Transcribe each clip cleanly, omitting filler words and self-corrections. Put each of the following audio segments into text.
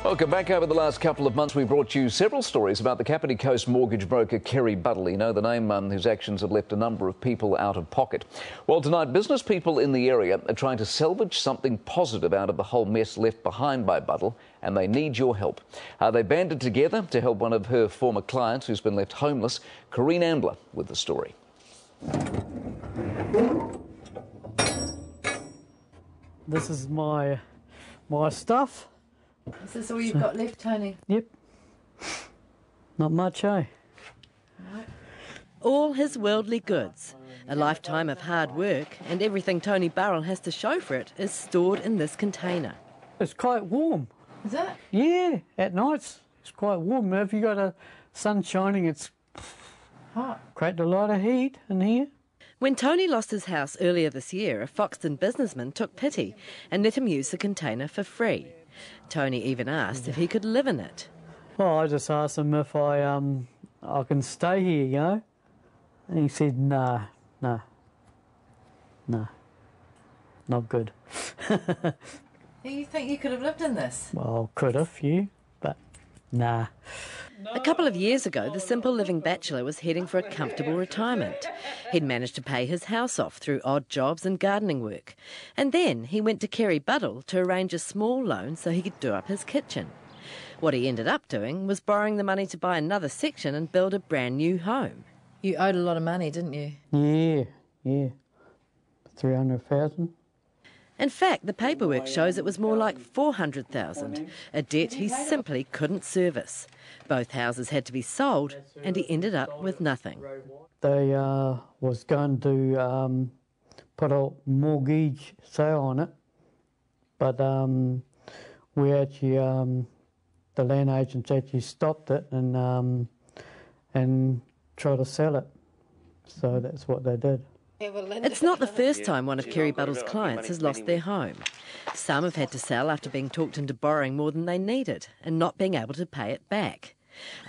Welcome back. Over the last couple of months, we brought you several stories about the Kapiti Coast mortgage broker Kerry Buddle. You know the name, whose actions have left a number of people out of pocket. Well, tonight, business people in the area are trying to salvage something positive out of the whole mess left behind by Buddle, and they need your help. They banded together to help one of her former clients who's been left homeless, Corrine Ambler, with the story. This is my stuff. Is this all you've got left, Tony? Yep. Not much, eh? Right. All his worldly goods, a lifetime of hard work, and everything Tony Burrell has to show for it is stored in this container. It's quite warm. Is it? Yeah, at nights it's quite warm. If you got a sun shining, it's hot. Create a lot of heat in here. When Tony lost his house earlier this year, a Foxton businessman took pity and let him use the container for free. Tony even asked if he could live in it. Well, I just asked him if I can stay here, you know. And he said, nah, not good. You think you could have lived in this? Well, could have, yeah, but nah. A couple of years ago, the simple living bachelor was heading for a comfortable retirement. He'd managed to pay his house off through odd jobs and gardening work. And then he went to Kerry Buddle to arrange a small loan so he could do up his kitchen. What he ended up doing was borrowing the money to buy another section and build a brand new home. You owed a lot of money, didn't you? Yeah. 300,000. In fact, the paperwork shows it was more like 400,000, a debt he simply couldn't service. Both houses had to be sold, and he ended up with nothing. They was going to put a mortgage sale on it, but we actually, the land agents actually stopped it and tried to sell it. So that's what they did. It's not the first time one of Kerry Buddle's clients has lost their home. Some have had to sell after being talked into borrowing more than they needed and not being able to pay it back.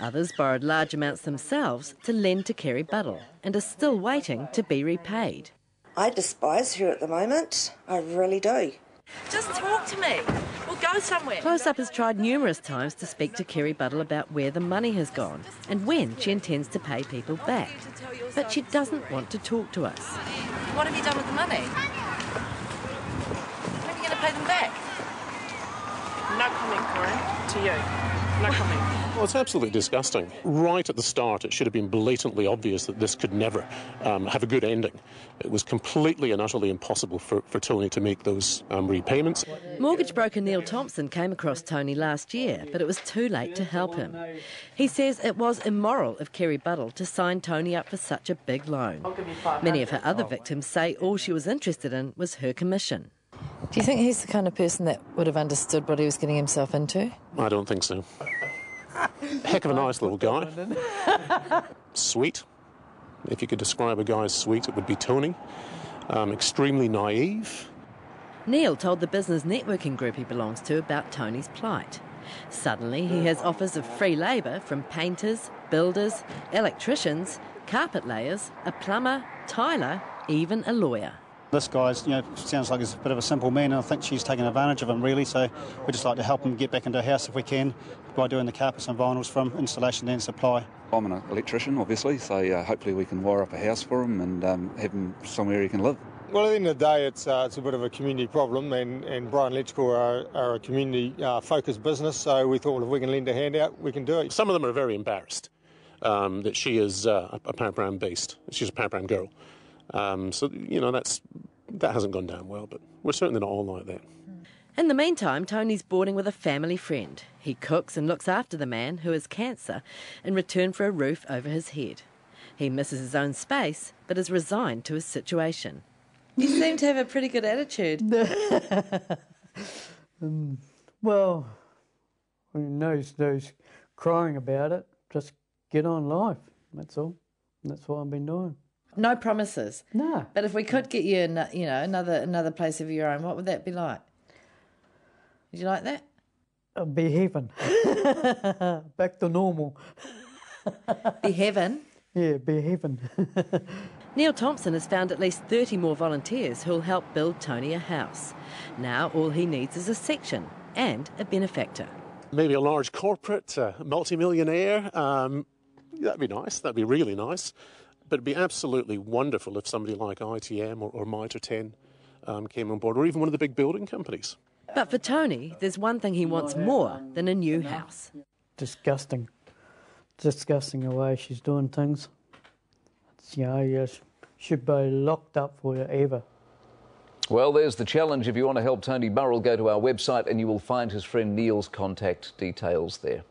Others borrowed large amounts themselves to lend to Kerry Buddle and are still waiting to be repaid. I despise her at the moment. I really do. Just talk to me. We'll go somewhere. Close Up has tried numerous times to speak to Kerry Buddle about where the money has gone and when she intends to pay people back. But she doesn't want to talk to us. What have you done with the money? When are you going to pay them back? No comment, Corinne. To you. No comment. Well, it's absolutely disgusting. Right at the start, it should have been blatantly obvious that this could never have a good ending. It was completely and utterly impossible for Tony to make those repayments. Mortgage broker Neil Thompson came across Tony last year, but it was too late to help him. He says it was immoral of Kerry Buddle to sign Tony up for such a big loan. Many of her other victims say all she was interested in was her commission. Do you think he's the kind of person that would have understood what he was getting himself into? I don't think so. Heck of a nice little guy. Sweet. If you could describe a guy as sweet, it would be Tony. Extremely naive. Neil told the business networking group he belongs to about Tony's plight. Suddenly he has offers of free labour from painters, builders, electricians, carpet layers, a plumber, tiler, even a lawyer. This guy's, sounds like he's a bit of a simple man, and I think she's taken advantage of him, really, so we'd just like to help him get back into a house if we can by doing the carpets and vinyls from installation and supply. I'm an electrician, obviously, so hopefully we can wire up a house for him and have him somewhere he can live. Well, at the end of the day, it's a bit of a community problem, and Brian Electrical are a community-focused business, so we thought if we can lend a hand out, we can do it. Some of them are very embarrassed that she is a Param beast. She's a Param girl. So, that hasn't gone down well, but we're certainly not all like that. In the meantime, Tony's boarding with a family friend. He cooks and looks after the man, who has cancer, in return for a roof over his head. He misses his own space, but is resigned to his situation. You seem to have a pretty good attitude. Well, those crying about it, just get on life, that's all. That's what I've been doing. No promises. No. But if we could get you, another place of your own, what would that be like? Would you like that? It'd be heaven. Back to normal. Be heaven? Yeah, be heaven. Neil Thompson has found at least 30 more volunteers who'll help build Tony a house. Now all he needs is a section and a benefactor. Maybe a large corporate, multi-millionaire. That'd be nice. That'd be really nice. But it'd be absolutely wonderful if somebody like ITM or Mitre 10 came on board, or even one of the big building companies. But for Tony, there's one thing he wants more than a new house. Disgusting. Disgusting the way she's doing things. It's, you know, you should be locked up forever. Well, there's the challenge. If you want to help Tony Burrell, go to our website and you will find his friend Neil's contact details there.